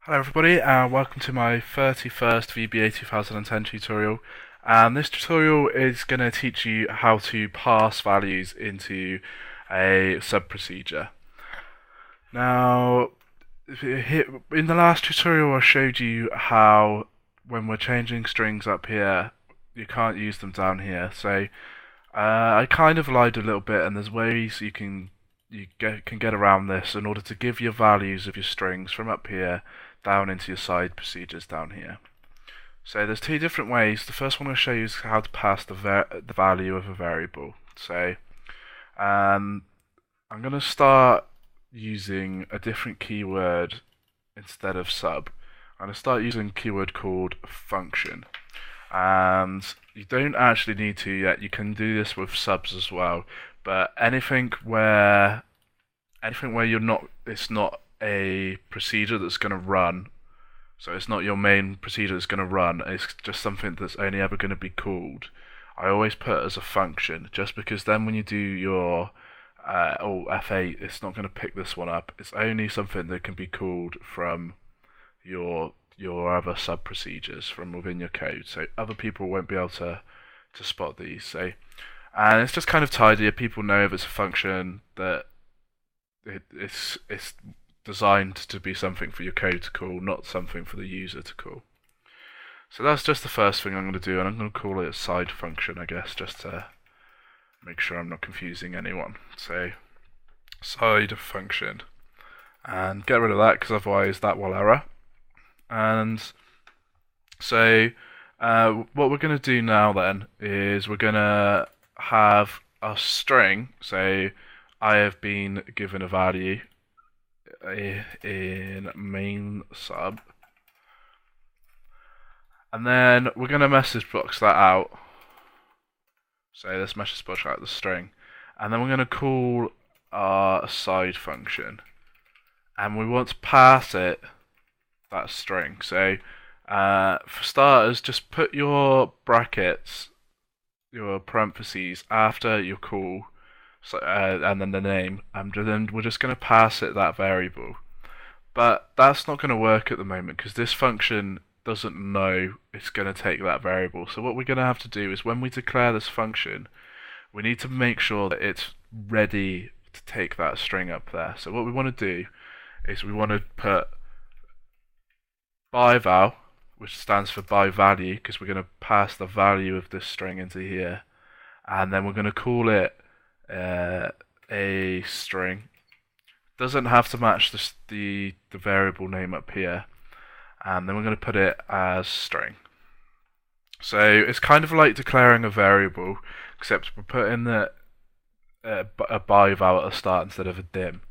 Hello everybody and welcome to my 31st VBA 2010 tutorial, and this tutorial is going to teach you how to pass values into a sub-procedure. Now, in the last tutorial I showed you how when we're changing strings up here you can't use them down here, so I kind of lied a little bit, and there's ways you can get around this in order to give your values of your strings from up here down into your side procedures down here. So there's two different ways. The first one I'll show you is how to pass the value of a variable. So I'm going to start using a different keyword instead of sub. I'm going to start using a keyword called function. And you don't actually need to yet. You can do this with subs as well. But anything where it's not a procedure that's going to run, so it's not your main procedure that's going to run, it's just something that's only ever going to be called, I always put as a function, just because then when you do your F8, it's not going to pick this one up. It's only something that can be called from your other sub procedures from within your code, so other people won't be able to spot these. So, and it's just kind of tidier. People know if it's a function that it's designed to be something for your code to call, not something for the user to call. So that's just the first thing I'm going to do, and I'm going to call it a side function, I guess, just to make sure I'm not confusing anyone. So side function, and get rid of that because otherwise that will error. And so what we're going to do now then is we're going to have a string. So I have been given a value in main sub, and then we're going to message box that out. So let's message box out the string, and then we're going to call our side function, and we want to pass it that string. So for starters, just put your brackets, your parentheses after your call, so, and then the name, and then we're just going to pass it that variable. But that's not going to work at the moment because this function doesn't know it's going to take that variable. So what we're going to have to do is when we declare this function, we need to make sure that it's ready to take that string up there. So what we want to do is we want to put by val, which stands for by value, because we're going to pass the value of this string into here, and then we're going to call it a string. Doesn't have to match the variable name up here, and then we're going to put it as string. So it's kind of like declaring a variable, except we're putting a by val at the start instead of a dim.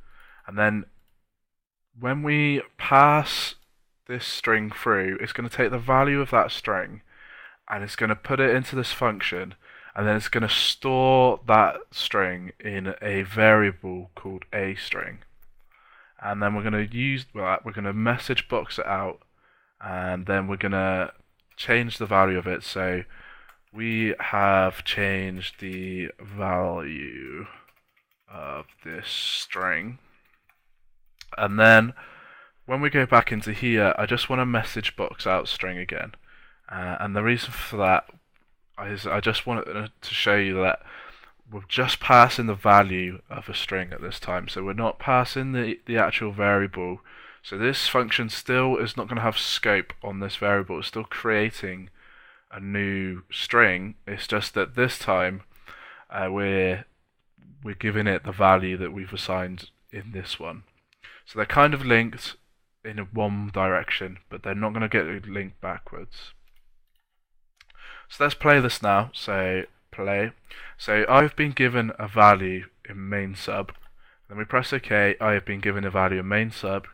And then when we pass this string through, it's going to take the value of that string and it's going to put it into this function, and then it's going to store that string in a variable called a string. And then we're going to use that, we're going to message box it out, and then we're going to change the value of it. So we have changed the value of this string, and then when we go back into here, I just want to message box out string again, and the reason for that is I just wanted to show you that we're just passing the value of a string at this time, so we're not passing the actual variable. So this function still is not going to have scope on this variable. It's still creating a new string. It's just that this time we're giving it the value that we've assigned in this one. So they're kind of linked in one direction, but they're not going to get linked backwards. So let's play this now. So play. So I've been given a value in main sub. Then we press OK. I have been given a value in main sub.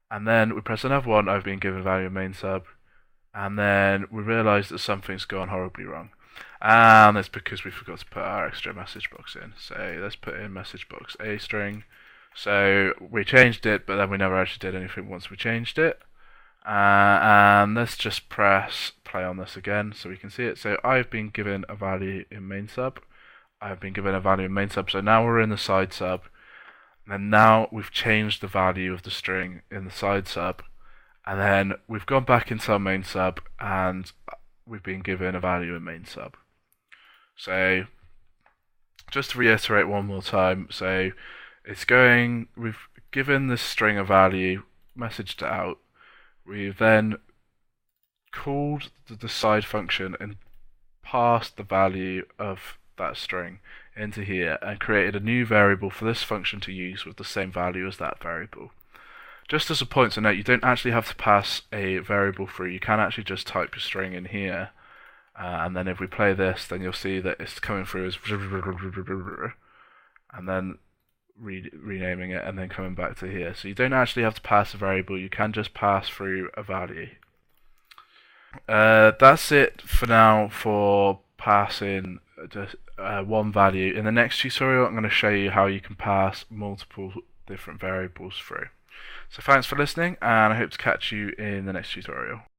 And then we press another one. I've been given a value in main sub. And then we realise that something's gone horribly wrong. And that's because we forgot to put our extra message box in. So let's put in message box a string. So we changed it, but then we never actually did anything once we changed it. And let's just press play on this again so we can see it. So I've been given a value in main sub. I've been given a value in main sub. So now we're in the side sub. And now we've changed the value of the string in the side sub. And then we've gone back into our main sub and we've been given a value in main sub. So just to reiterate one more time, so we've given this string a value, messaged it out. We've then called the decide function and passed the value of that string into here and created a new variable for this function to use with the same value as that variable. Just as a point to note, you don't actually have to pass a variable through. You can actually just type your string in here, and then if we play this, then you'll see that it's coming through as and then renaming it and then coming back to here. So you don't actually have to pass a variable, you can just pass through a value. That's it for now for passing just one value. In the next tutorial, I'm going to show you how you can pass multiple different variables through. So thanks for listening, and I hope to catch you in the next tutorial.